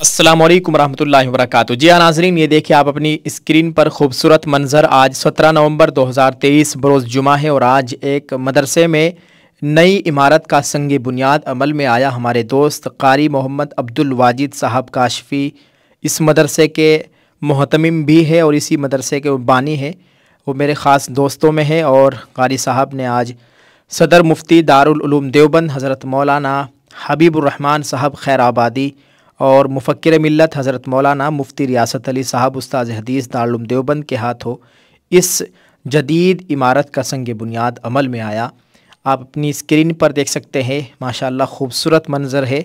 अस्सलाम वालेकुम रहमतुल्लाहि व बरकातुहू। जी हाँ नाज़रीन, ये देखिए आप अपनी स्क्रीन पर खूबसूरत मंज़र। आज 17 नवंबर 2023 बरोज़ जुमा है और आज एक मदरसे में नई इमारत का संग बुनियाद अमल में आया। हमारे दोस्त कारी मोहम्मद अब्दुल वाजिद साहब काशफ़ी इस मदरसे के मोहतमिम भी है और इसी मदरसे के बानी है। वो मेरे ख़ास दोस्तों में है और कारी साहब ने आज सदर मुफ्ती दारुल उलूम देवबंद हज़रत मौलाना हबीबुर्रहमान साहब खैराबादी और मुफ़क्किर मिल्लत हज़रत मौलाना मुफ्ती रियासत अली साहब उस्ताद हदीस दारुल उलूम देवबंद के हाथों इस जदीद इमारत का संग बुनियाद अमल में आया। आप अपनी स्क्रीन पर देख सकते हैं, माशाअल्लाह खूबसूरत मंज़र है।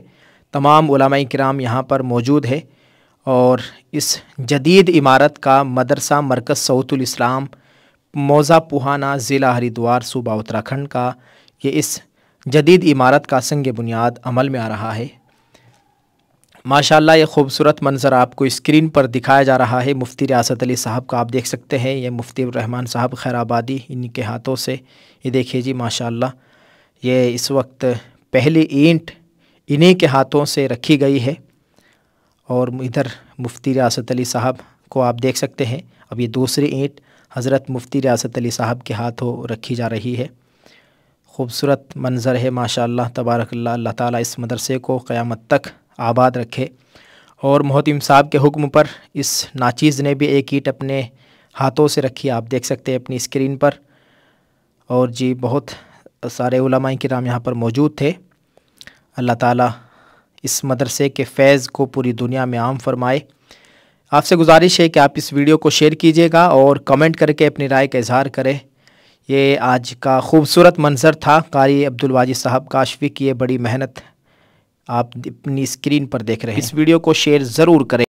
तमाम उलमाए किराम यहाँ पर मौजूद है और इस जदीद इमारत का मदरसा मरकज़ सऊतुल इस्लाम मौज़ा पुहाना ज़िला हरिद्वार सूबा उत्तराखंड का ये इस जदीद इमारत का संग बुनियाद अमल में आ रहा है। माशाअल्लाह ये खूबसूरत मंज़र आपको स्क्रीन पर दिखाया जा रहा है। मुफ्ती रियासत अली साहब का आप देख सकते हैं, ये मुफ्ती रहमान साहब खैराबादी इनके हाथों से ये देखिए जी माशाअल्लाह ये इस वक्त पहली ईंट इन्हीं के हाथों से रखी गई है और इधर मुफ्ती रियासत अली साहब को आप देख सकते हैं। अब ये दूसरी ईंट हज़रत मुफ्ती रियासत अली साहब के हाथों रखी जा रही है। खूबसूरत मंज़र है माशाअल्लाह तबारकल्लाह। अल्लाह ताला इस मदरसे को क़यामत तक आबाद रखे। और मोहतमिम साहब के हुक्म पर इस नाचीज़ ने भी एक ईंट अपने हाथों से रखी, आप देख सकते हैं अपनी स्क्रीन पर। और जी बहुत सारे उलमाए किराम यहाँ पर मौजूद थे। अल्लाह ताला इस मदरसे के फैज़ को पूरी दुनिया में आम फरमाए। आपसे गुजारिश है कि आप इस वीडियो को शेयर कीजिएगा और कमेंट करके अपनी राय का इज़हार करें। ये आज का खूबसूरत मंज़र था कारी अब्दुल वाजिद साहब काशफ़ी की ये बड़ी मेहनत आप अपनी स्क्रीन पर देख रहे हैं। इस वीडियो को शेयर ज़रूर करें।